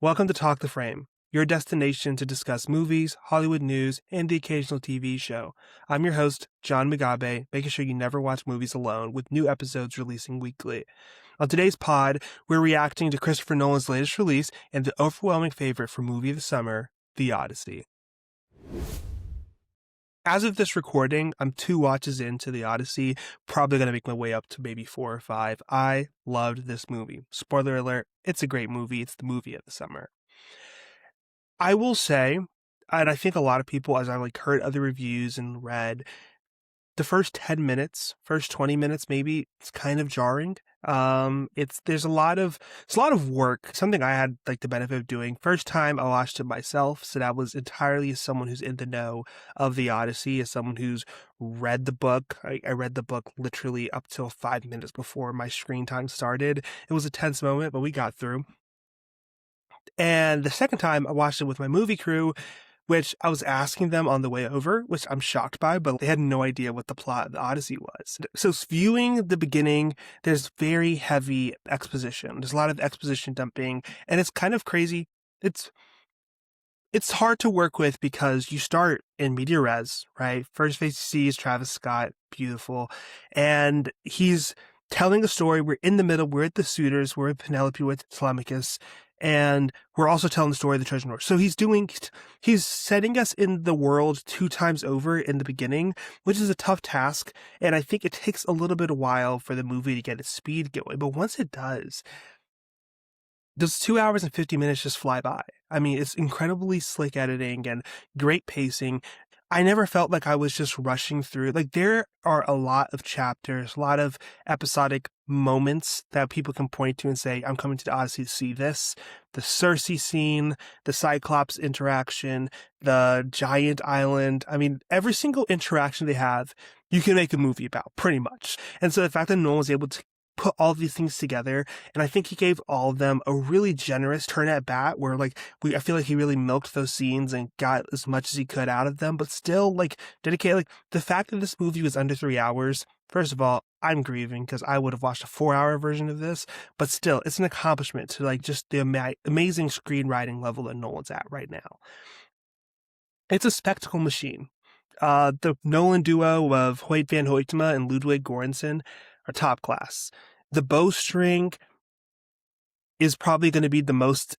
Welcome to Talk the Frame, your destination to discuss movies, Hollywood news, and the occasional TV show. I'm your host, John Mugabe, making sure you never watch movies alone, with new episodes releasing weekly. On today's pod, we're reacting to Christopher Nolan's latest release and the overwhelming favorite for movie of the summer, The Odyssey. As of this recording, I'm 2 watches into The Odyssey, probably going to make my way up to maybe 4 or 5. I loved this movie. Spoiler alert, it's a great movie. It's the movie of the summer. I will say, and I think a lot of people, as I've heard other reviews and read, the first 10 minutes, first 20 minutes maybe, it's kind of jarring. There's a lot of work, something I had the benefit of doing. First time I watched it myself, so that was entirely as someone who's in the know of the Odyssey, as someone who's read the book. I read the book literally up till 5 minutes before my screen time started. It was a tense moment, but we got through. And the second time I watched it with my movie crew, which I was asking them on the way over, which I'm shocked by, but they had no idea what the plot of the Odyssey was. So viewing the beginning, there's very heavy exposition. There's a lot of exposition dumping, and it's kind of crazy. It's hard to work with because you start in media res, right? First face you see is Travis Scott, beautiful, and he's telling a story. We're in the middle. We're at the suitors. We're with Penelope, with Telemachus, and we're also telling the story of the treasure north. So he's setting us in the world 2 times over in the beginning, which is a tough task. And I think it takes a little bit of while for the movie to get its speed going. But once it does, those 2 hours and 50 minutes just fly by. I mean, it's incredibly slick editing and great pacing. I never felt like I was just rushing through. There are a lot of chapters, a lot of episodic moments that people can point to and say, I'm coming to the Odyssey to see this. The Cersei scene, the Cyclops interaction, the giant island. I mean, every single interaction they have, you can make a movie about, pretty much. And so the fact that Nolan was able to put all these things together, and I think he gave all of them a really generous turn at bat, where I feel like he really milked those scenes and got as much as he could out of them, but still dedicated. The fact that this movie was under 3 hours, first of all, I'm grieving because I would have watched a 4-hour version of this, but still, it's an accomplishment to just the amazing screenwriting level that Nolan's at right now. It's a spectacle machine. The Nolan duo of Hoyt van Hoytema and Ludwig Göransson are top class. The bowstring is probably going to be the most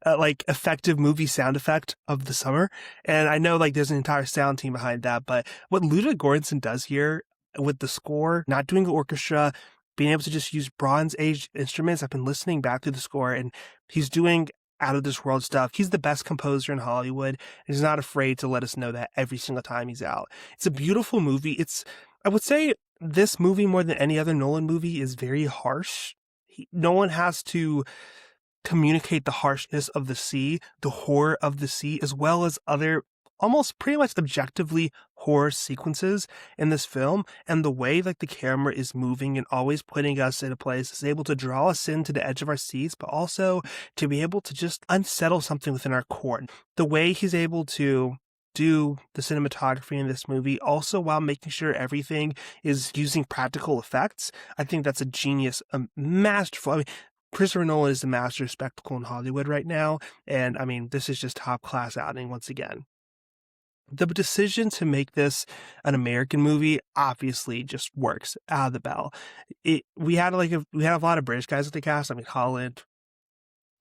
effective movie sound effect of the summer. And I know there's an entire sound team behind that, but what Ludwig Göransson does here with the score, not doing the orchestra, being able to just use Bronze Age instruments. I've been listening back to the score, and he's doing out of this world stuff. He's the best composer in Hollywood, and he's not afraid to let us know that every single time he's out. It's a beautiful movie. I would say this movie, more than any other Nolan movie, is very harsh. Nolan has to communicate the harshness of the sea, the horror of the sea, as well as other almost pretty much objectively horror sequences in this film. And the way the camera is moving and always putting us in a place is able to draw us into the edge of our seats, but also to be able to just unsettle something within our core. The way he's able to do the cinematography in this movie, also while making sure everything is using practical effects, I think that's a genius, a masterful. I mean, Christopher Nolan is the master of spectacle in Hollywood right now, and I mean, this is just top class outing once again. The decision to make this an American movie obviously just works out of the bell. We had a lot of British guys at the cast. I mean, Holland.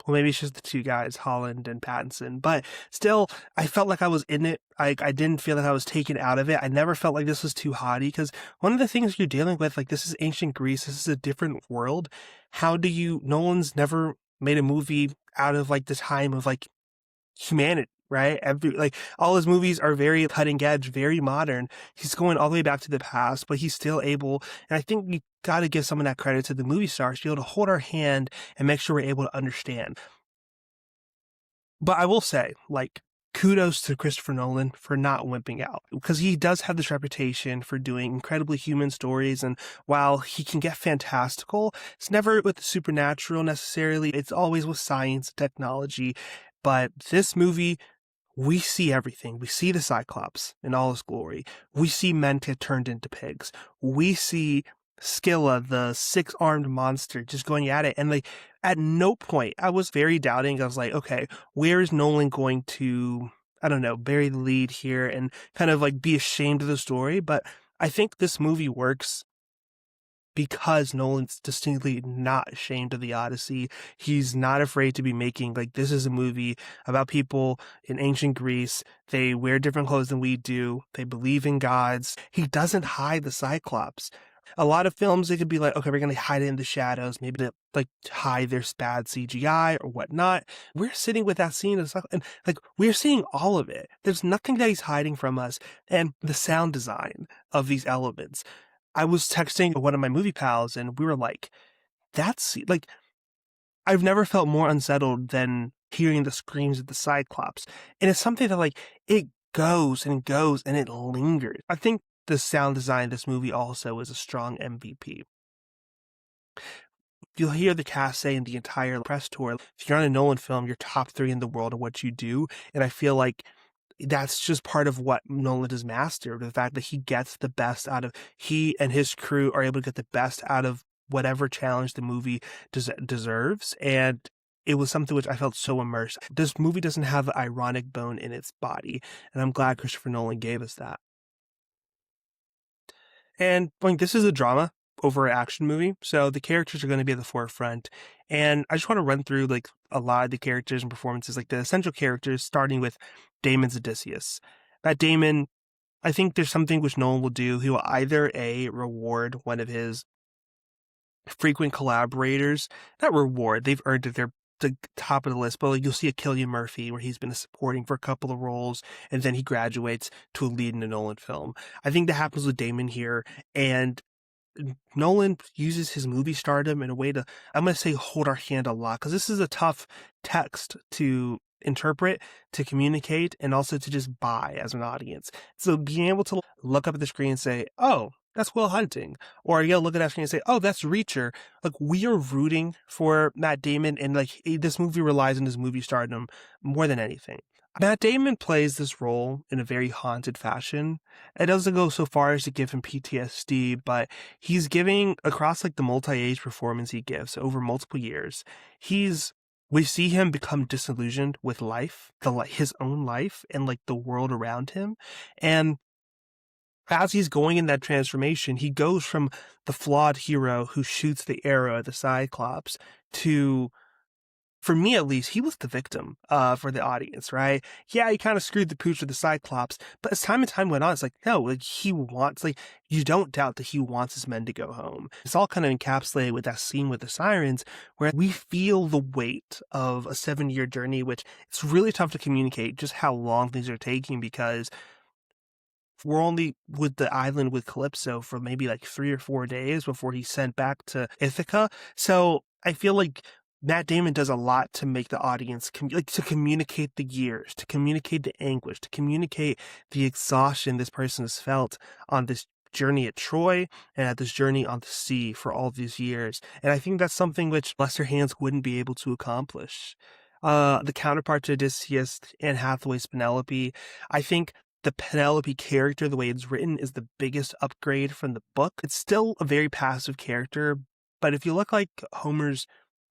Well, maybe it's just the 2 guys, Holland and Pattinson. But still, I felt like I was in it. I didn't feel like I was taken out of it. I never felt like this was too haughty, because one of the things you're dealing with, this is ancient Greece. This is a different world. Nolan's never made a movie out of the time of humanity, right? All his movies are very cutting edge, very modern. He's going all the way back to the past, but he's still able, and I think you got to give some of that credit to the movie stars to be able to hold our hand and make sure we're able to understand. But I will say, kudos to Christopher Nolan for not wimping out, because he does have this reputation for doing incredibly human stories. And while he can get fantastical, it's never with the supernatural necessarily. It's always with science and technology. But this movie, we see everything. We see the Cyclops in all his glory. We see men get turned into pigs. We see Scylla, the six-armed monster, just going at it. And like at no point, I was very doubting. I was like, okay, where is Nolan going to, I don't know, bury the lead here and kind of like be ashamed of the story? But I think this movie works because Nolan's distinctly not ashamed of the Odyssey. He's not afraid to be making, like, this is a movie about people in ancient Greece. They wear different clothes than we do. They believe in gods. He doesn't hide the Cyclops. A lot of films, they could be like, okay, we're going to hide it in the shadows, maybe to like hide their bad CGI or whatnot. We're sitting with that scene and like we're seeing all of it. There's nothing that he's hiding from us, and the sound design of these elements. I was texting one of my movie pals, and we were like, that's like, I've never felt more unsettled than hearing the screams of the Cyclops. And it's something that, like, it goes and it lingers. I think the sound design of this movie also is a strong MVP. You'll hear the cast say in the entire press tour, if you're on a Nolan film, you're top 3 in the world of what you do. And I feel like that's just part of what Nolan has mastered, the fact that he and his crew are able to get the best out of whatever challenge the movie deserves. And it was something which I felt so immersed. This movie doesn't have an ironic bone in its body, and I'm glad Christopher Nolan gave us that. And like, this is a drama over an action movie, so the characters are going to be at the forefront. And I just want to run through like a lot of the characters and performances, like the essential characters, starting with Damon's Odysseus. That Damon, I think there's something which Nolan will do. He will either reward one of his frequent collaborators, not reward, they've earned it. They're the top of the list, but like, you'll see a Cillian Murphy where he's been supporting for a couple of roles and then he graduates to a lead in a Nolan film. I think that happens with Damon here, and Nolan uses his movie stardom in a way to, I'm going to say, hold our hand a lot, because this is a tough text to interpret, to communicate, and also to just buy as an audience. So being able to look up at the screen and say, oh, that's Will Hunting, or you look at that screen and say, oh, that's Reacher. Like, we are rooting for Matt Damon, and like this movie relies on his movie stardom more than anything. Matt Damon plays this role in a very haunted fashion. It doesn't go so far as to give him PTSD, but he's giving, across like the multi-age performance he gives over multiple years, we see him become disillusioned with life, his own life, and like the world around him. And as he's going in that transformation, he goes from the flawed hero who shoots the arrow at the Cyclops to, for me at least, he was the victim for the audience, right? Yeah, he kind of screwed the pooch with the Cyclops, but as time and time went on, it's like, no, like you don't doubt that he wants his men to go home. It's all kind of encapsulated with that scene with the sirens, where we feel the weight of a 7-year journey, which it's really tough to communicate just how long things are taking, because we're only with the island with Calypso for maybe like 3 or 4 days before he's sent back to Ithaca. So I feel like Matt Damon does a lot to make the audience to communicate the years, to communicate the anguish, to communicate the exhaustion this person has felt on this journey at Troy and at this journey on the sea for all these years. And I think that's something which lesser hands wouldn't be able to accomplish. The counterpart to Odysseus, Anne Hathaway's Penelope, I think the Penelope character, the way it's written, is the biggest upgrade from the book. It's still a very passive character, but if you look like Homer's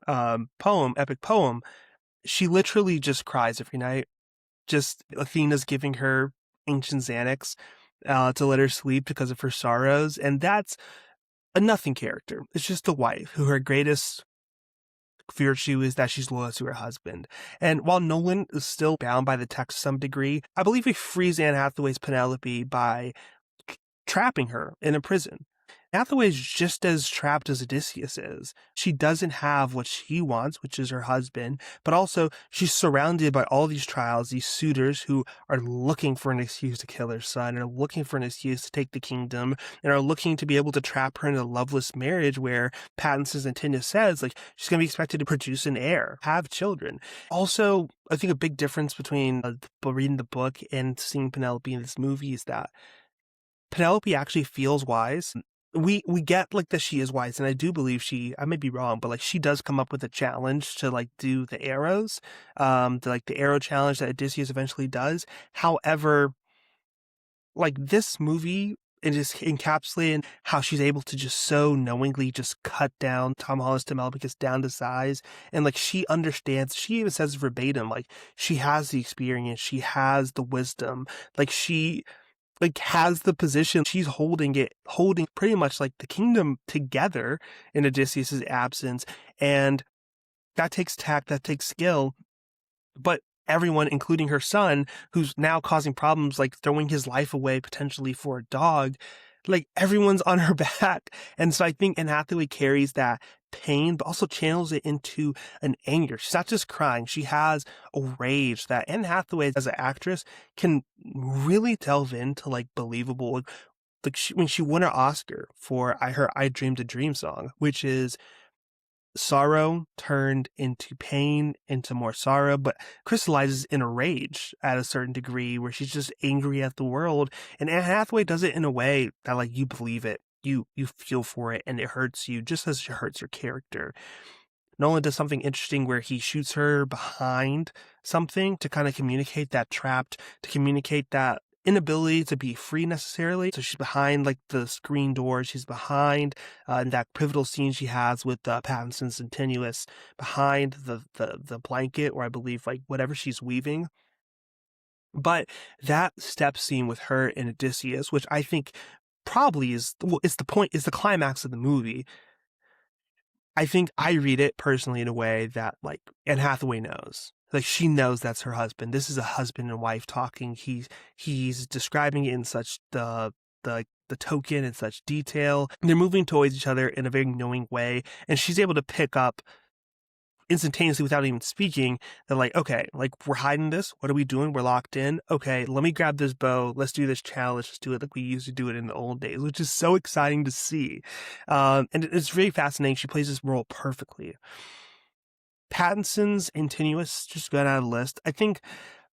epic poem, she literally just cries every night. Just Athena's giving her ancient Xanax to let her sleep because of her sorrows, and that's a nothing character. It's just a wife who her greatest virtue is that she's loyal to her husband. And while Nolan is still bound by the text to some degree, I believe he frees Anne Hathaway's Penelope by trapping her in a prison. Hathaway is just as trapped as Odysseus is. She doesn't have what she wants, which is her husband, but also she's surrounded by all these trials, these suitors who are looking for an excuse to kill her son, and are looking for an excuse to take the kingdom, and are looking to be able to trap her in a loveless marriage where Pattinson's Antinous says, like, she's going to be expected to produce an heir, have children. Also, I think a big difference between reading the book and seeing Penelope in this movie is that Penelope actually feels wise. We get like that she is wise, and I do believe I may be wrong, but like she does come up with a challenge to like do the arrows, the arrow challenge that Odysseus eventually does. However, like this movie and just encapsulating how she's able to just so knowingly just cut down Tom Holland's Telemachus down to size. And like, she understands, she even says verbatim, like, she has the experience, she has the wisdom, like, she like has the position, she's holding pretty much like the kingdom together in Odysseus's absence. And that takes tact, that takes skill. But everyone, including her son, who's now causing problems, like throwing his life away potentially for a dog, like, everyone's on her back. And so I think Anne Hathaway carries that pain, but also channels it into an anger. She's not just crying. She has a rage that Anne Hathaway, as an actress, can really delve into, like, believable. Like, when she won her Oscar for her I Dreamed a Dream song, which is sorrow turned into pain, into more sorrow, but crystallizes in a rage at a certain degree where she's just angry at the world. And Anne Hathaway does it in a way that, like, you believe it. You feel for it, and it hurts you just as it hurts your character. Nolan does something interesting where he shoots her behind something to kind of communicate that trapped, to communicate that inability to be free necessarily. So she's behind, like, the screen door. She's behind in that pivotal scene she has with Pattinson's and Tenuous, behind the blanket, or I believe, like, whatever she's weaving. But that step scene with her and Odysseus, which I think probably is the climax of the movie. I think I read it personally in a way that, like, Anne Hathaway knows. Like, she knows that's her husband. This is a husband and wife talking. He's describing it in such the token in such detail. They're moving towards each other in a very knowing way, and she's able to pick up instantaneously without even speaking that, like, okay, like, we're hiding this. What are we doing? We're locked in. Okay, let me grab this bow. Let's do this challenge. Let's do it like we used to do it in the old days, which is so exciting to see. And it's very fascinating. She plays this role perfectly. Pattinson's and Tenuous, just going down the list, I think,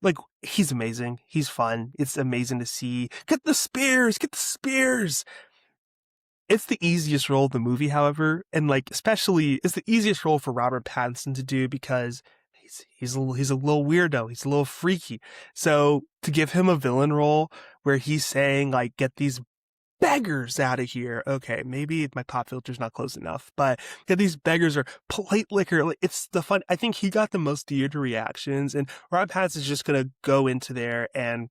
like, he's amazing. He's fun. It's amazing to see. Get the spears! Get the spears! It's the easiest role of the movie, however, and, like, especially, it's the easiest role for Robert Pattinson to do because he's a little weirdo. He's a little freaky. So to give him a villain role where he's saying, like, get these beggars out of here. Okay, maybe my pop filter's not close enough, but get these beggars or plate liquor. Like, it's the fun. I think he got the most theater reactions, and Robert Pattinson's just gonna go into there and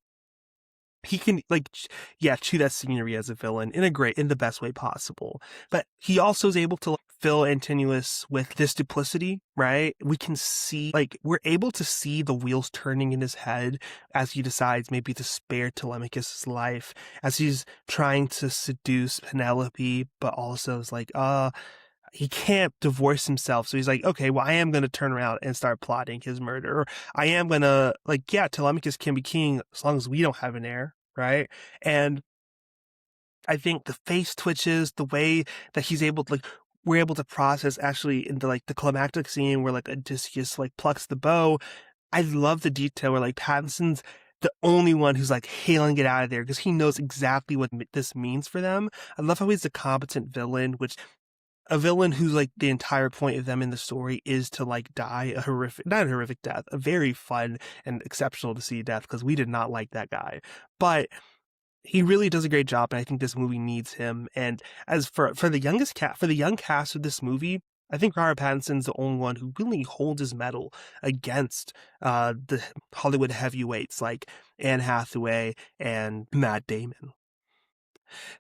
he can, like, chew that scenery as a villain in the best way possible. But he also is able to, like, fill Anne Tenuous with this duplicity, right? We can see, like, we're able to see the wheels turning in his head as he decides maybe to spare Telemachus' life, as he's trying to seduce Penelope, but also is like, he can't divorce himself. So he's like, okay, well, I am going to turn around and start plotting his murder. Or I am going to, like, yeah, Telemachus can be king as long as we don't have an heir, right? And I think the face twitches, the way that he's able to, like, we're able to process actually into, like, the climactic scene where, like, Odysseus, like, plucks the bow. I love the detail where, like, Pattinson's the only one who's, like, hailing it out of there because he knows exactly what this means for them. I love how he's a competent villain, which a villain who's, like, the entire point of them in the story is to, like, die not a horrific death, a very fun and exceptional to see death, because we did not like that guy. But he really does a great job, and I think this movie needs him. And as for the young cast of this movie, I think Robert Pattinson's the only one who really holds his mettle against the Hollywood heavyweights like Anne Hathaway and Matt Damon.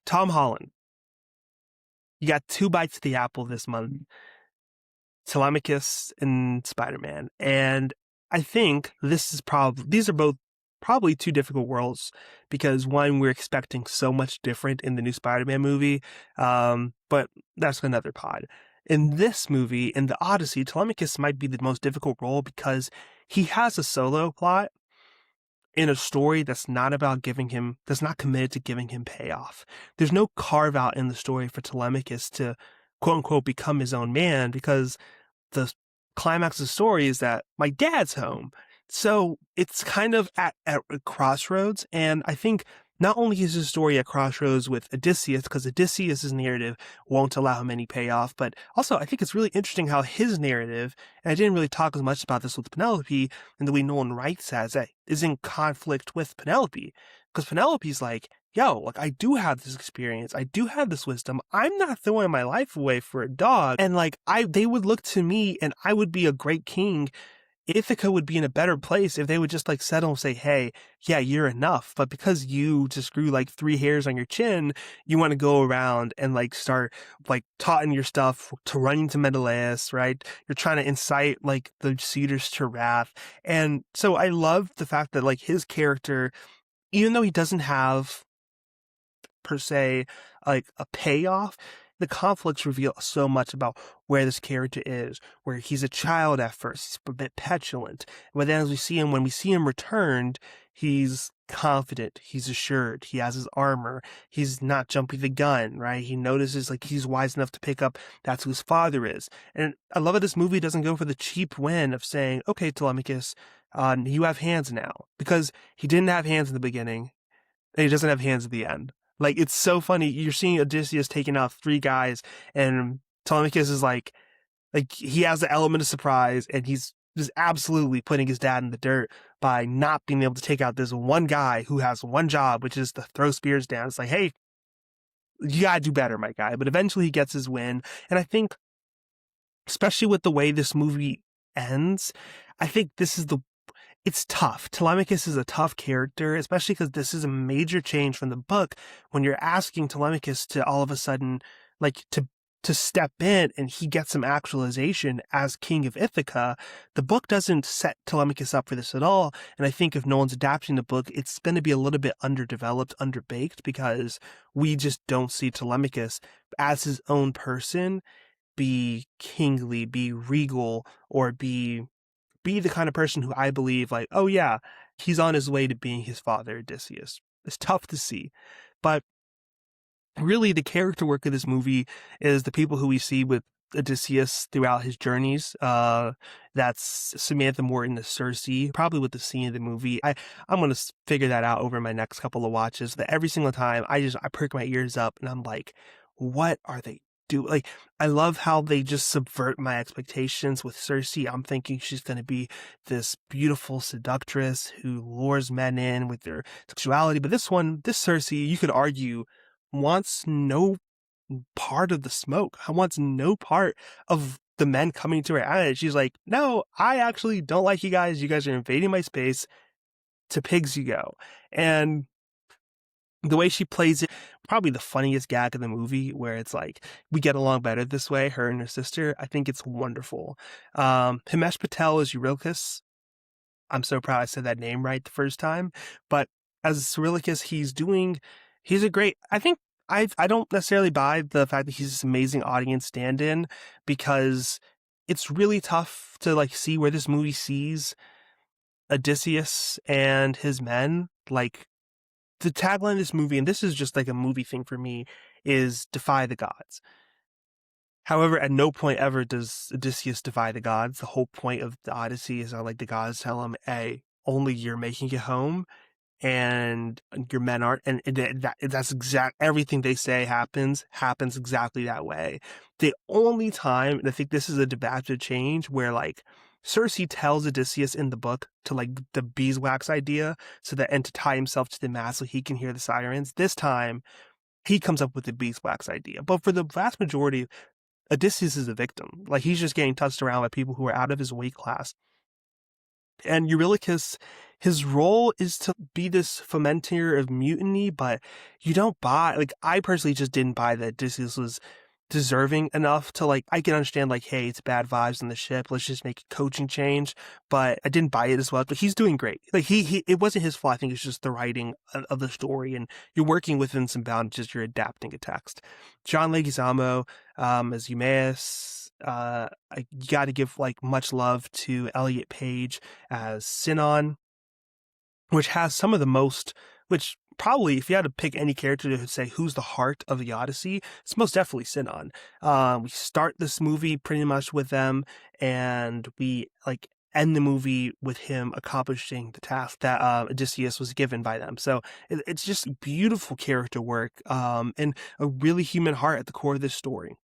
Tom Holland. You got 2 bites of the apple this month. Telemachus and Spider-Man. And I think these are both probably 2 difficult worlds, because one, we're expecting so much different in the new Spider-Man movie. But that's another pod. In this movie, in the Odyssey, Telemachus might be the most difficult role because he has a solo plot in a story that's not committed to giving him payoff. There's no carve out in the story for Telemachus to, quote unquote, become his own man, because the climax of the story is that my dad's home. So it's kind of at a crossroads. And I think not only is his story at crossroads with Odysseus, because Odysseus' narrative won't allow him any payoff, but also I think it's really interesting how his narrative, and I didn't really talk as much about this with Penelope, and the way Nolan writes as it, is in conflict with Penelope. Because Penelope's like, yo, like I do have this experience, I do have this wisdom. I'm not throwing my life away for a dog. And like they would look to me, and I would be a great king. Ithaca would be in a better place if they would just like settle and say, hey, yeah, you're enough. But because you just grew like 3 hairs on your chin, you want to go around and like start like taunting your stuff to running to Menelaus, right? You're trying to incite like the suitors to wrath. And so I love the fact that like his character, even though he doesn't have per se like a payoff, the conflicts reveal so much about where this character is, where he's a child at first, he's a bit petulant, but then as when we see him returned, he's confident, he's assured, he has his armor, he's not jumping the gun, right? He notices like he's wise enough to pick up that's who his father is. And I love that this movie doesn't go for the cheap win of saying, okay, Telemachus, you have hands now, because he didn't have hands in the beginning, and he doesn't have hands at the end. Like, it's so funny. You're seeing Odysseus taking out 3 guys, and Telemachus is like he has the element of surprise, and he's just absolutely putting his dad in the dirt by not being able to take out this one guy who has one job, which is to throw spears down. It's like, hey, you gotta do better, my guy. But eventually he gets his win. And I think, especially with the way this movie ends, I think it's tough. Telemachus is a tough character, especially because this is a major change from the book when you're asking Telemachus to all of a sudden, like, to step in and he gets some actualization as king of Ithaca. The book doesn't set Telemachus up for this at all. And I think if Nolan's adapting the book, it's going to be a little bit underdeveloped, underbaked, because we just don't see Telemachus as his own person be kingly, be regal, or be the kind of person who I believe, like, oh yeah, he's on his way to being his father, Odysseus. It's tough to see. But really, the character work of this movie is the people who we see with Odysseus throughout his journeys. That's Samantha Morton as Circe, probably with the scene of the movie. I'm going to figure that out over my next couple of watches. That every single time I perk my ears up and I'm like, what are they doing? Like, I love how they just subvert my expectations with Circe. I'm thinking she's going to be this beautiful seductress who lures men in with their sexuality. But this Circe, you could argue, wants no part of the smoke. Wants no part of the men coming to her island. She's like, no, I actually don't like you guys. You guys are invading my space. To pigs you go. And the way she plays it, probably the funniest gag of the movie, where it's like, we get along better this way, her and her sister. I think it's wonderful. Himesh Patel is Eurylochus. I'm so proud I said that name right the first time. But as Eurylochus, he's a great, I think, I don't necessarily buy the fact that he's this amazing audience stand-in, because it's really tough to like see where this movie sees Odysseus and his men. Like, the tagline of this movie, and this is just like a movie thing for me, is defy the gods. However, at no point ever does Odysseus defy the gods. The whole point of the Odyssey is like the gods tell him, hey, only you're making it home, and your men aren't, and that's exact, everything they say happens exactly that way. The only time, and I think this is a adaptive change, where like Circe tells Odysseus in the book to like the beeswax idea, and to tie himself to the mast so he can hear the sirens. This time he comes up with the beeswax idea. But for the vast majority, Odysseus is a victim. Like, he's just getting touched around by people who are out of his weight class. And Eurylochus, his role is to be this fomenter of mutiny, but you don't buy, like, I personally just didn't buy that Odysseus was deserving enough to, like, I can understand, like, hey, it's bad vibes on the ship, let's just make a coaching change, but I didn't buy it as well. But he's doing great. Like, it wasn't his fault. I think it's just the writing of the story, and you're working within some boundaries, you're adapting a text. John Leguizamo, as Eumaeus, you got to give like much love to Elliot Page as Sinon, which has some of the most, which probably, if you had to pick any character to say who's the heart of the Odyssey, it's most definitely Sinon. We start this movie pretty much with them, and we like end the movie with him accomplishing the task that Odysseus was given by them. So it's just beautiful character work, and a really human heart at the core of this story.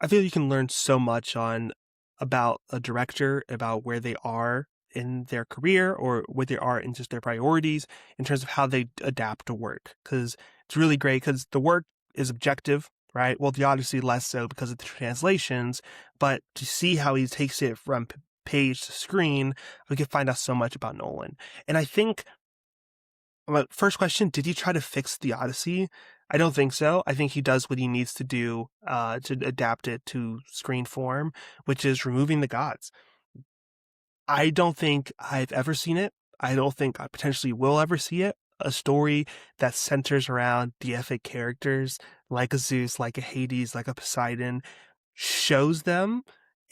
I feel you can learn so much about a director, about where they are in their career or what they are in just their priorities in terms of how they adapt to work. Because it's really great because the work is objective, right? Well, the Odyssey less so because of the translations, but to see how he takes it from page to screen, we can find out so much about Nolan. And I think, first question, did he try to fix the Odyssey? I don't think so. I think he does what he needs to do to adapt it to screen form, which is removing the gods. I don't think I've ever seen it. I don't think I potentially will ever see it. A story that centers around deific characters like a Zeus, like a Hades, like a Poseidon, shows them,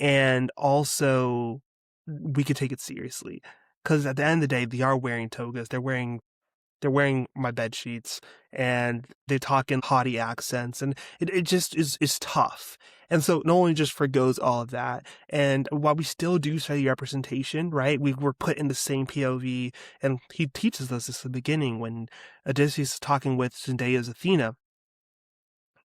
and also we could take it seriously. Because at the end of the day, they are wearing togas. They're wearing my bed sheets, and they talk in haughty accents, and it just is tough. And so Nolan just forgoes all of that. And while we still do study representation, right, we were put in the same POV, and he teaches us this at the beginning when Odysseus is talking with Zendaya's Athena.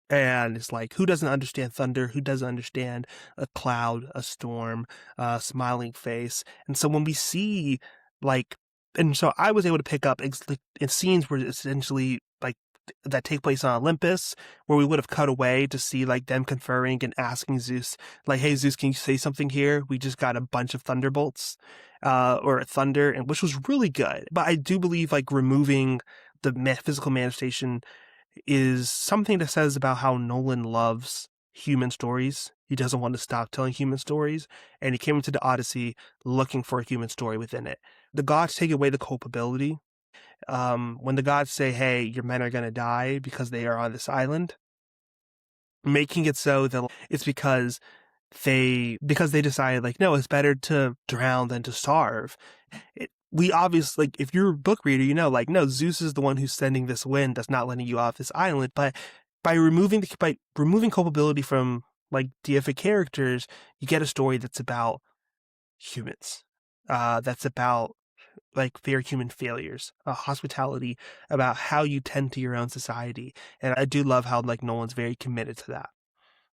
And it's like, who doesn't understand thunder? Who doesn't understand a cloud, a storm, a smiling face? And so when we see, like, and so I was able to pick up in scenes where essentially, like, that take place on Olympus, where we would have cut away to see, like, them conferring and asking Zeus, like, hey, Zeus, can you say something here? We just got a bunch of thunderbolts, or thunder, and which was really good. But I do believe, like, removing the physical manifestation is something that says about how Nolan loves human stories. He doesn't want to stop telling human stories, and he came into the Odyssey looking for a human story within it. The gods take away the culpability. When the gods say, hey, your men are going to die because they are on this island, making it so that it's because they decided, like, no, it's better to drown than to starve. We obviously, like, if you're a book reader, you know, like, no, Zeus is the one who's sending this wind that's not letting you off this island. But by removing culpability from, like, deific characters, you get a story that's about humans. That's about, like, their human failures, hospitality, about how you tend to your own society. And I do love how, like, Nolan's very committed to that.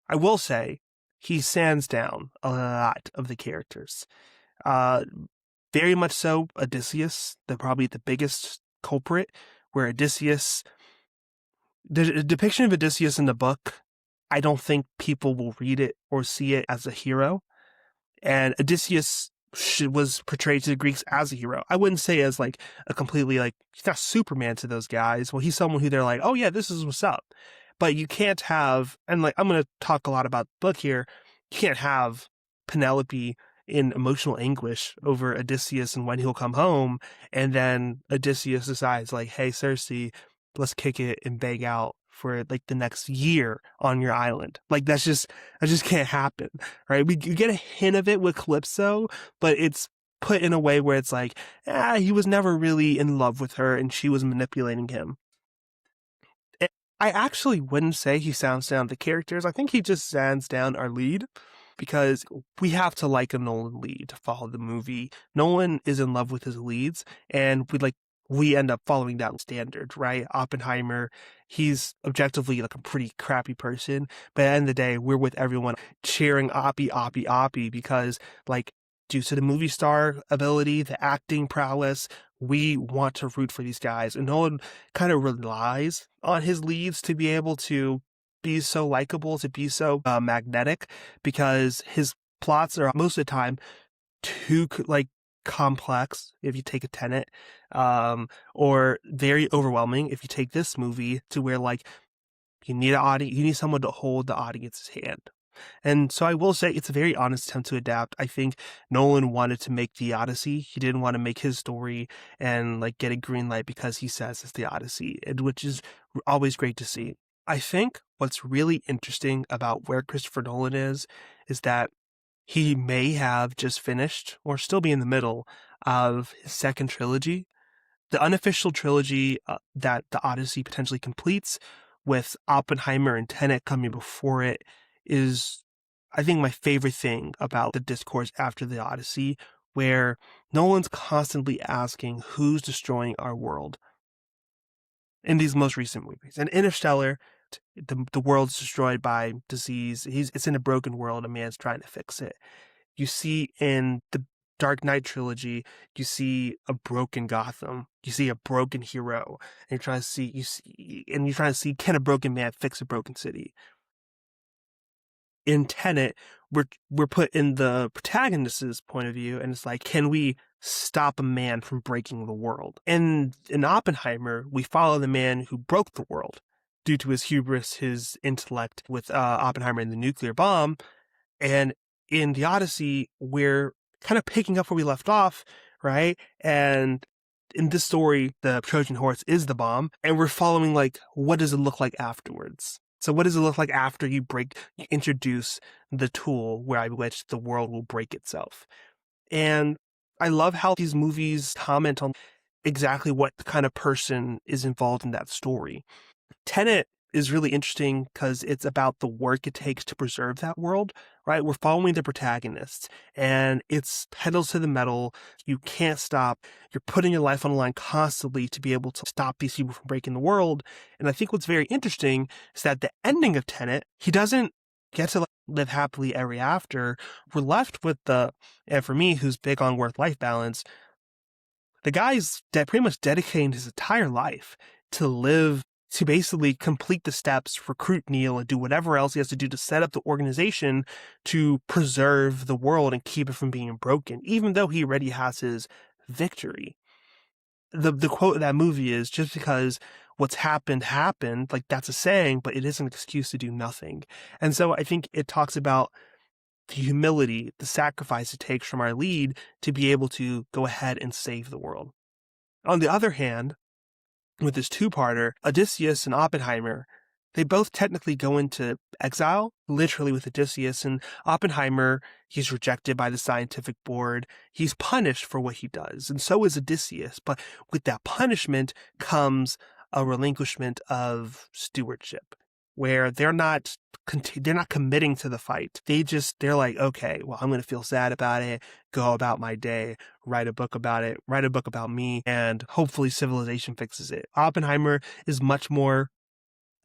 I will say he sands down a lot of the characters. Uh, Very much so Odysseus, probably the biggest culprit, where Odysseus, the depiction of Odysseus in the book, I don't think people will read it or see it as a hero. And Odysseus was portrayed to the Greeks as a hero. I wouldn't say as, like, a completely, like, he's not Superman to those guys. Well, he's someone who they're like, oh yeah, this is what's up. But you can't have, and, like, I'm going to talk a lot about the book here, you can't have Penelope in emotional anguish over Odysseus and when he'll come home, and then Odysseus decides, like, hey, Circe, let's kick it and bang out for, like, the next year on your island. Like, that just can't happen, right? You get a hint of it with Calypso, but it's put in a way where it's like, he was never really in love with her and she was manipulating him. I actually wouldn't say he sounds down the characters. I think he just sands down our lead, because we have to like a Nolan lead to follow the movie. Nolan is in love with his leads, and we end up following that standard, right? Oppenheimer, he's objectively, like, a pretty crappy person, but at the end of the day, we're with everyone cheering Oppie, Oppie, Oppie, because, like, due to the movie star ability, the acting prowess, we want to root for these guys. And Nolan kind of relies on his leads to be able to be so likable, to be so magnetic, because his plots are most of the time too, like, complex if you take a Tenet, or very overwhelming if you take this movie, to where, like, you need someone to hold the audience's hand. And so I will say it's a very honest attempt to adapt. I think Nolan wanted to make the Odyssey. He didn't want to make his story and, like, get a green light because he says it's the Odyssey, which is always great to see. I think what's really interesting about where Christopher Nolan is that he may have just finished or still be in the middle of his second trilogy. The unofficial trilogy that the Odyssey potentially completes, with Oppenheimer and Tenet coming before it, is, I think, my favorite thing about the discourse after the Odyssey, where Nolan's constantly asking who's destroying our world in these most recent movies. And Interstellar, the world's destroyed by disease. It's in a broken world. A man's trying to fix it. You see in the Dark Knight trilogy, you see a broken Gotham. You see a broken hero, and you're trying to see, can a broken man fix a broken city? In Tenet, we're put in the protagonist's point of view, and it's like, can we stop a man from breaking the world? And in Oppenheimer, we follow the man who broke the world due to his hubris, his intellect with Oppenheimer and the nuclear bomb. And in the Odyssey, we're kind of picking up where we left off, right? And in this story, the Trojan horse is the bomb, and we're following like, what does it look like afterwards? So what does it look like after you introduce the tool by which the world will break itself? And I love how these movies comment on exactly what kind of person is involved in that story. Tenet is really interesting because it's about the work it takes to preserve that world, right? We're following the protagonists, and it's pedal to the metal. You can't stop. You're putting your life on the line constantly to be able to stop these people from breaking the world. And I think what's very interesting is that the ending of Tenet, he doesn't get to live happily ever after. We're left with and for me, who's big on work-life balance, the guy's pretty much dedicating his entire life to basically complete the steps, recruit Neil, and do whatever else he has to do to set up the organization to preserve the world and keep it from being broken, even though he already has his victory. The quote of that movie is, just because what's happened, like that's a saying, but it is an excuse to do nothing. And so I think it talks about the humility, the sacrifice it takes from our lead to be able to go ahead and save the world. On the other hand, with this two-parter, Odysseus and Oppenheimer, they both technically go into exile, literally with Odysseus. And Oppenheimer, he's rejected by the scientific board. He's punished for what he does, and so is Odysseus. But with that punishment comes a relinquishment of stewardship, where they're not committing to the fight. They're like, okay, well, I'm going to feel sad about it, go about my day, write a book about it, write a book about me, and hopefully civilization fixes it. Oppenheimer is much more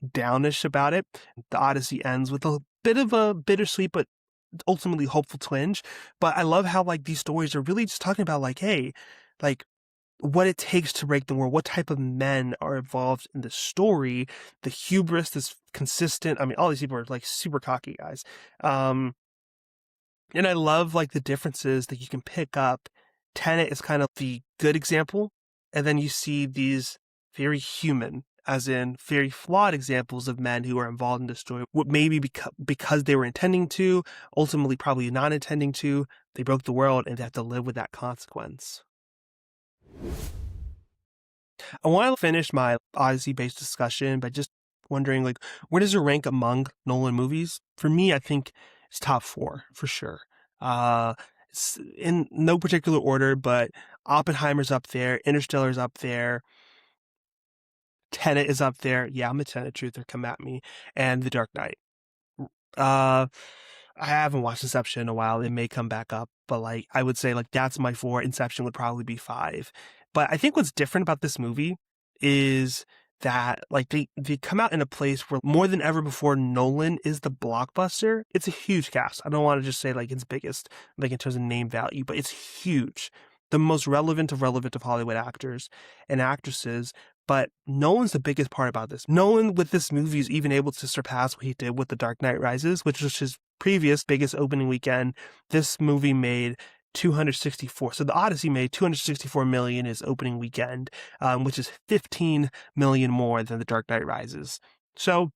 downish about it. The Odyssey ends with a bit of a bittersweet but ultimately hopeful twinge. But I love how like these stories are really just talking about like, hey, like what it takes to break the world, what type of men are involved in the story, the hubris, this consistent. I mean, all these people are like super cocky guys. And I love like the differences that you can pick up. Tenet is kind of the good example, and then you see these very human, as in very flawed examples of men who are involved in the story. What maybe because they were intending to, ultimately probably not intending to, they broke the world and they have to live with that consequence. I want to finish my Odyssey-based discussion by just wondering, like, where does it rank among Nolan movies? For me, I think it's top 4 for sure. It's in no particular order, but Oppenheimer's up there, Interstellar's up there, Tenet is up there. Yeah, I'm a Tenet truther, come at me, and The Dark Knight. Uh, I haven't watched Inception in a while. It may come back up, but like I would say like that's my 4. Inception would probably be 5. But I think what's different about this movie is that like they come out in a place where more than ever before Nolan is the blockbuster. It's a huge cast. I don't want to just say like it's biggest like in terms of name value, but it's huge. The most relevant of Hollywood actors and actresses. But Nolan's the biggest part about this. Nolan, with this movie, is even able to surpass what he did with The Dark Knight Rises, which was his previous biggest opening weekend. This movie made 264. So the Odyssey made 264 million his opening weekend, which is 15 million more than The Dark Knight Rises. So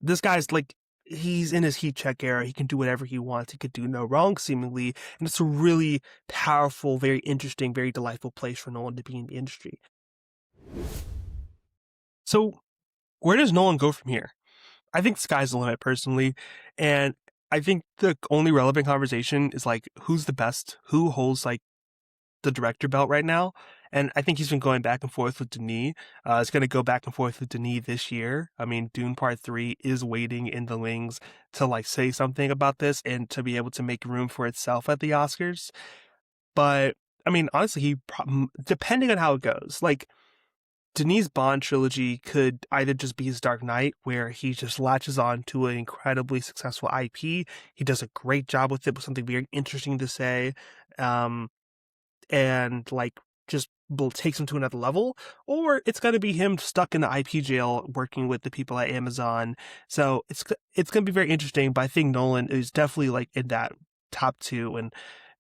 this guy's like, he's in his heat check era. He can do whatever he wants. He could do no wrong, seemingly. And it's a really powerful, very interesting, very delightful place for Nolan to be in the industry. So where does Nolan go from here? I think the sky's the limit personally. And I think the only relevant conversation is like, who's the best? Who holds like the director belt right now? And I think he's been going back and forth with Denis. It's going to go back and forth with Denis this year. I mean, Dune Part 3 is waiting in the wings to like say something about this and to be able to make room for itself at the Oscars. But I mean, honestly, depending on how it goes, like Denis Bond trilogy could either just be his Dark Knight, where he just latches on to an incredibly successful IP. He does a great job with it, with something very interesting to say, um, and like just takes him to another level, or it's going to be him stuck in the IP jail working with the people at Amazon. So it's going to be very interesting. But I think Nolan is definitely like in that top two, and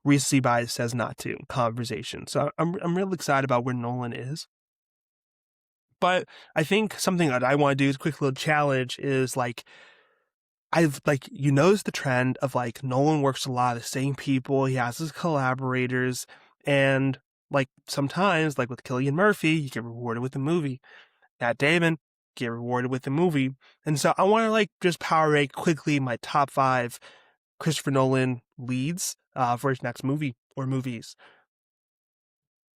recency bias says not to conversation. So I'm really excited about where Nolan is. But I think something that I want to do is a quick little challenge is like, I've like, you notice the trend of like Nolan works a lot of the same people. He has his collaborators, and like sometimes, like with Cillian Murphy, you get rewarded with a movie. Matt Damon get rewarded with a movie. And so I want to like just power rank quickly my top five Christopher Nolan leads for his next movie or movies.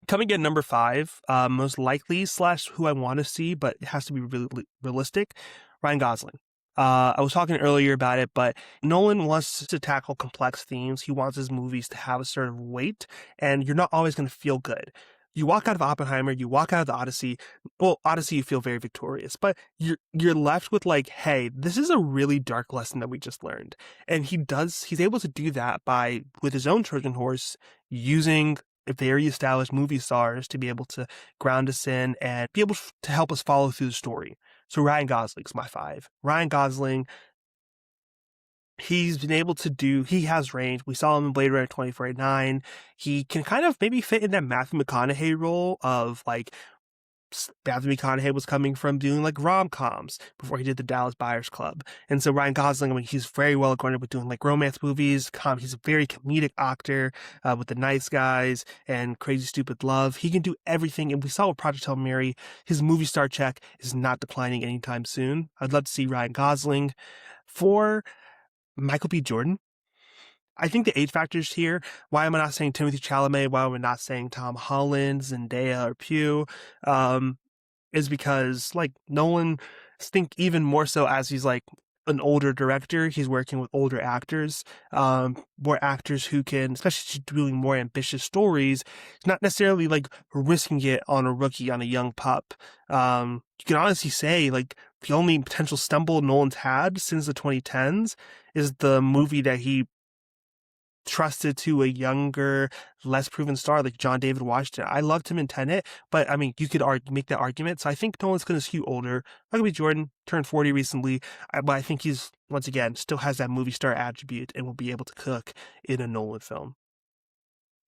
Coming in number five, most likely slash who I want to see, but it has to be really realistic, Ryan Gosling. I was talking earlier about it, but Nolan wants to tackle complex themes. He wants his movies to have a certain weight, and you're not always going to feel good. You walk out of Oppenheimer, you walk out of the Odyssey. Well, Odyssey, you feel very victorious, but you're left with like, hey, this is a really dark lesson that we just learned. And he's able to do that by, with his own Trojan horse, using very established movie stars to be able to ground us in and be able to help us follow through the story. So Ryan Gosling's my five. Ryan Gosling, he's been able to he has range. We saw him in Blade Runner 2049. He can kind of maybe fit in that Matthew McConaughey role of like, Matthew McConaughey was coming from doing like rom-coms before he did the Dallas Buyers Club. And so Ryan Gosling, I mean, he's very well acquainted with doing like romance movies. He's a very comedic actor with The Nice Guys and Crazy Stupid Love. He can do everything. And we saw with Project Hail Mary, his movie star check is not declining anytime soon. I'd love to see Ryan Gosling. For Michael B. Jordan, I think the age factors here. Why am I not saying Timothée Chalamet? Why am I not saying Tom Holland, Zendaya, or Pugh? Is because like Nolan, I think even more so as he's like an older director, he's working with older actors, more actors who can, especially doing more ambitious stories, not necessarily like risking it on a rookie, on a young pup. You can honestly say like the only potential stumble Nolan's had since the 2010s is the movie that he trusted to a younger, less proven star like John David Washington. I loved him in Tenet, but I mean, you could make that argument. So I think Nolan's going to skew older. Michael B. Jordan turned 40 recently, but I think he's, once again, still has that movie star attribute and will be able to cook in a Nolan film.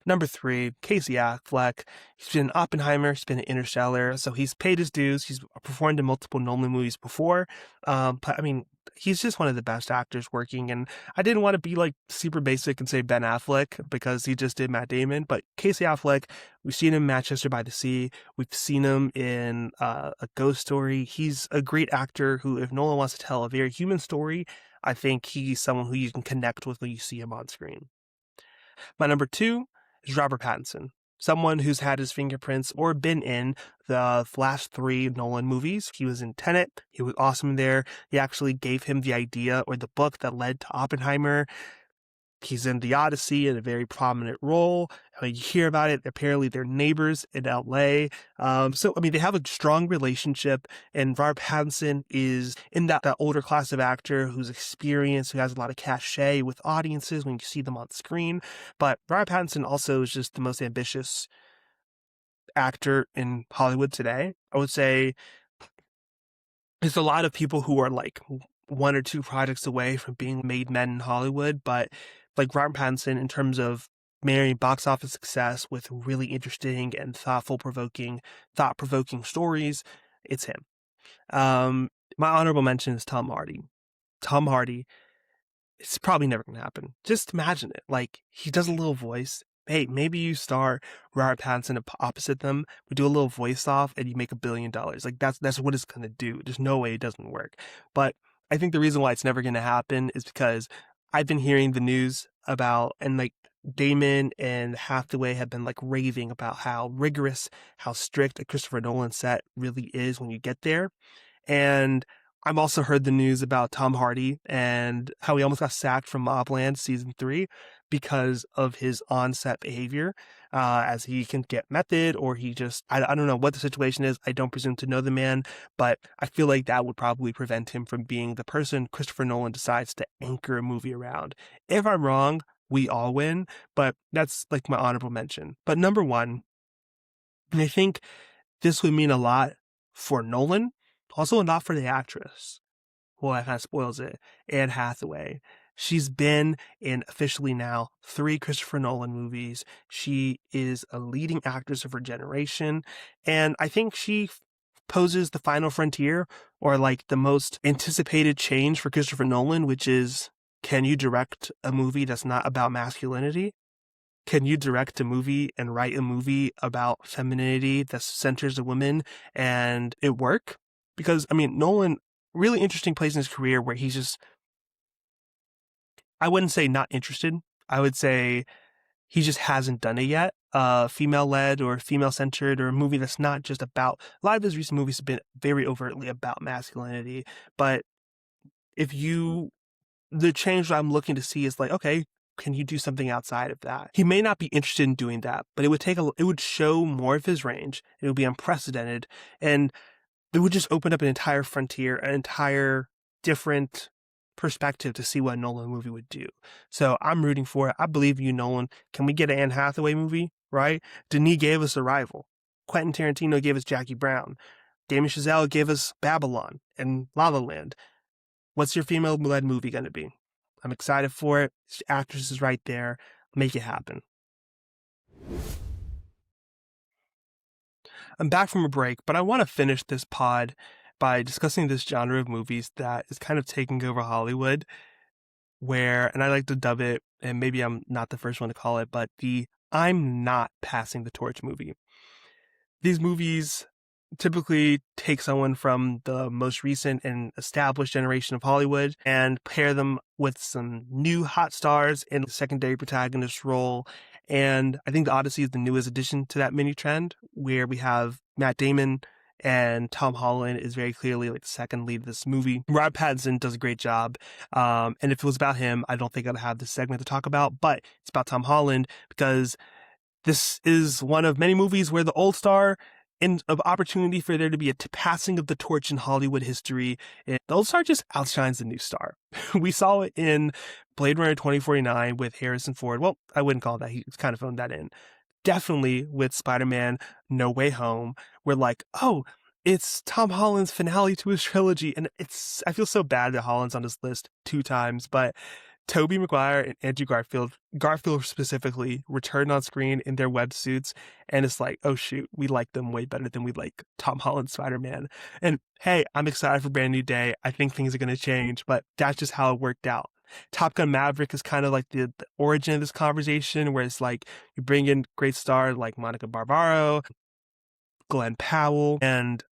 Number three, Casey Affleck. He's been in Oppenheimer, he's been in Interstellar, so he's paid his dues. He's performed in multiple Nolan movies before. But I mean, he's just one of the best actors working. And I didn't want to be like super basic and say Ben Affleck because he just did Matt Damon. But Casey Affleck, we've seen him in Manchester by the Sea. We've seen him in A Ghost Story. He's a great actor who, if Nolan wants to tell a very human story, I think he's someone who you can connect with when you see him on screen. My number two is Robert Pattinson, someone who's had his fingerprints or been in the last three Nolan movies. He was in Tenet. He was awesome there. He actually gave him the idea or the book that led to Oppenheimer. He's in the Odyssey in a very prominent role. You hear about it. Apparently, they're neighbors in LA. So, I mean, they have a strong relationship, and Robert Pattinson is in that older class of actor who's experienced, who has a lot of cachet with audiences when you see them on screen. But Robert Pattinson also is just the most ambitious actor in Hollywood today. I would say there's a lot of people who are like one or two projects away from being made men in Hollywood, but like Robert Pattinson, in terms of marrying box office success with really interesting and thought-provoking stories, it's him. My honorable mention is Tom Hardy. Tom Hardy, it's probably never going to happen. Just imagine it. Like, he does a little voice. Hey, maybe you star Robert Pattinson opposite them, we do a little voice off, and you make $1 billion. Like, that's what it's going to do. There's no way it doesn't work. But I think the reason why it's never going to happen is because I've been hearing the news about, and like Damon and Hathaway have been like raving about how rigorous, how strict a Christopher Nolan set really is when you get there. And I've also heard the news about Tom Hardy and how he almost got sacked from Mobland season 3 because of his on-set behavior, as he can get method, or he just, I don't know what the situation is. I don't presume to know the man, but I feel like that would probably prevent him from being the person Christopher Nolan decides to anchor a movie around. If I'm wrong, we all win, but that's like my honorable mention. But number one, and I think this would mean a lot for Nolan, also a lot for the actress. Well, that kind of spoils it. Anne Hathaway. She's been in officially now 3 Christopher Nolan movies. She is a leading actress of her generation. And I think she poses the final frontier, or like the most anticipated change for Christopher Nolan, which is, can you direct a movie that's not about masculinity? Can you direct a movie and write a movie about femininity that centers a woman and it work? Because, I mean, Nolan, really interesting place in his career where he's just, I wouldn't say not interested. I would say he just hasn't done it yet. Female-led or female-centered, or a movie that's not just about, a lot of his recent movies have been very overtly about masculinity. But if you, the change that I'm looking to see is like, okay, can you do something outside of that? He may not be interested in doing that, but it would show more of his range. It would be unprecedented, and it would just open up an entire frontier, an entire different perspective to see what a Nolan movie would do. So I'm rooting for it. I believe you, Nolan. Can we get an Anne Hathaway movie, right? Denis gave us Arrival. Quentin Tarantino gave us Jackie Brown. Damien Chazelle gave us Babylon and La La Land. What's your female-led movie going to be? I'm excited for it. The actress is right there. Make it happen. I'm back from a break, but I want to finish this pod by discussing this genre of movies that is kind of taking over Hollywood, where, and I like to dub it, and maybe I'm not the first one to call it, but the I'm not passing the torch movie. These movies typically take someone from the most recent and established generation of Hollywood and pair them with some new hot stars in a secondary protagonist role. And I think the Odyssey is the newest addition to that mini trend, where we have Matt Damon and Tom Holland is very clearly like the second lead of this movie. Rob Pattinson does a great job. And if it was about him, I don't think I'd have this segment to talk about, but it's about Tom Holland because this is one of many movies where the old star, and of opportunity for there to be a passing of the torch in Hollywood history, and the old star just outshines the new star. We saw it in Blade Runner 2049 with Harrison Ford. Well, I wouldn't call that. He kind of phoned that in. Definitely with Spider-Man No Way Home. We're like, oh, it's Tom Holland's finale to his trilogy. And I feel so bad that Holland's on this list 2 times, but Tobey Maguire and Andrew Garfield specifically, returned on screen in their wetsuits, and it's like, oh shoot, we like them way better than we like Tom Holland's Spider-Man. And hey, I'm excited for Brand New Day. I think things are going to change, but that's just how it worked out. Top Gun Maverick is kind of like the origin of this conversation, where it's like you bring in great stars like Monica Barbaro, Glenn Powell, and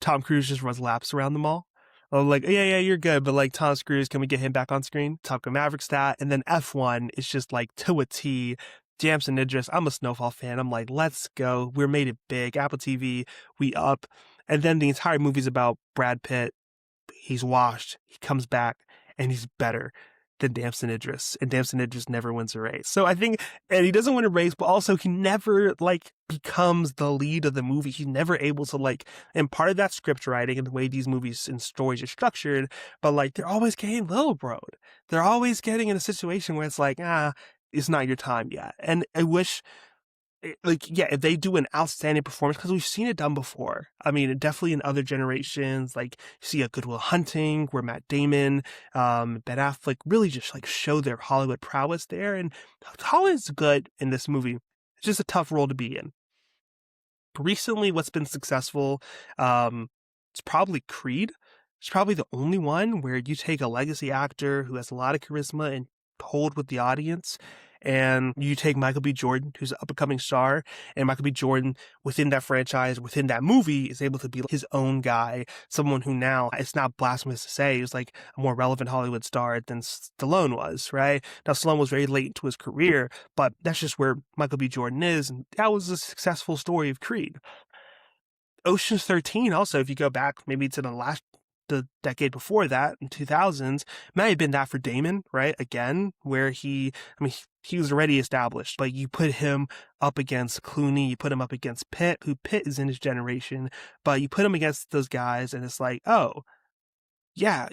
Tom Cruise just runs laps around them all. I'm like, yeah, you're good, but like Tom Cruise, can we get him back on screen? Top Gun Maverick stat, and then F1 is just like to a T. Damson Idris, I'm a Snowfall fan. I'm like, let's go. We're made it big. Apple TV, we up. And then the entire movie's about Brad Pitt. He's washed. He comes back, and he's better than Damson Idris. And Damson Idris never wins a race. So I think, and he doesn't win a race, but also he never like becomes the lead of the movie. He's never able to like, and part of that script writing and the way these movies and stories are structured, but like they're always getting little broed. They're always getting in a situation where it's like, it's not your time yet. And I wish, like, yeah, if they do an outstanding performance, because we've seen it done before. I mean, definitely in other generations, like you see a Good Will Hunting where Matt Damon, Ben Affleck really just like show their Hollywood prowess there. And Holland's good in this movie. It's just a tough role to be in. Recently, what's been successful, it's probably Creed. It's probably the only one where you take a legacy actor who has a lot of charisma and hold with the audience, and you take Michael B. Jordan, who's an up-and-coming star, and Michael B. Jordan, within that franchise, within that movie, is able to be his own guy, someone who now, it's not blasphemous to say, is like a more relevant Hollywood star than Stallone was, right? Now, Stallone was very late into his career, but that's just where Michael B. Jordan is, and that was a successful story of Creed. Ocean's 13, also, if you go back maybe to the last the decade before that, in 2000s, might have been that for Damon, right? Again, where he was already established, but you put him up against Clooney, you put him up against Pitt, who Pitt is in his generation, but you put him against those guys, and it's like, oh, yeah,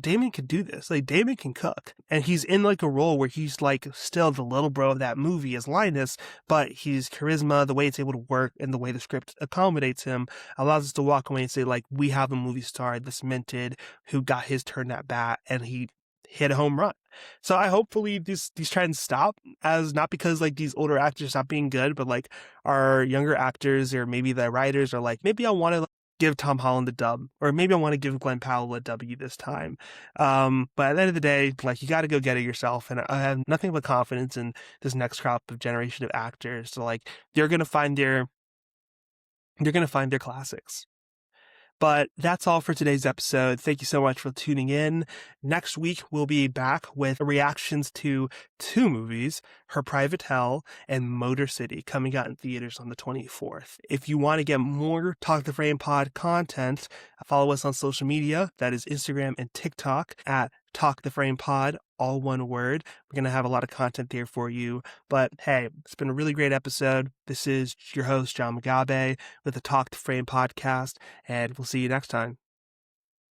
Damon can do this. Like, Damon can cook. And he's in, like, a role where he's, like, still the little bro of that movie as Linus, but his charisma, the way it's able to work, and the way the script accommodates him allows us to walk away and say, like, we have a movie star that's minted, who got his turn at bat, and he hit a home run. So I hopefully these trends stop, as not because, like, these older actors stop being good, but, like, our younger actors or maybe the writers are like, maybe I want to give Tom Holland a dub, or maybe I want to give Glenn Powell a W this time. But at the end of the day, like, you got to go get it yourself. And I have nothing but confidence in this next crop of generation of actors. So, like, they're going to find their classics. But that's all for today's episode. Thank you so much for tuning in. Next week, we'll be back with reactions to 2 movies, Her Private Hell and Motor City, coming out in theaters on the 24th. If you want to get more Talk the Frame Pod content, follow us on social media. That is Instagram and TikTok at Talk the Frame Pod, all one word. We're going to have a lot of content there for you. But hey, it's been a really great episode. This is your host, John Mugabe, with the Talk the Frame podcast, and we'll see you next time.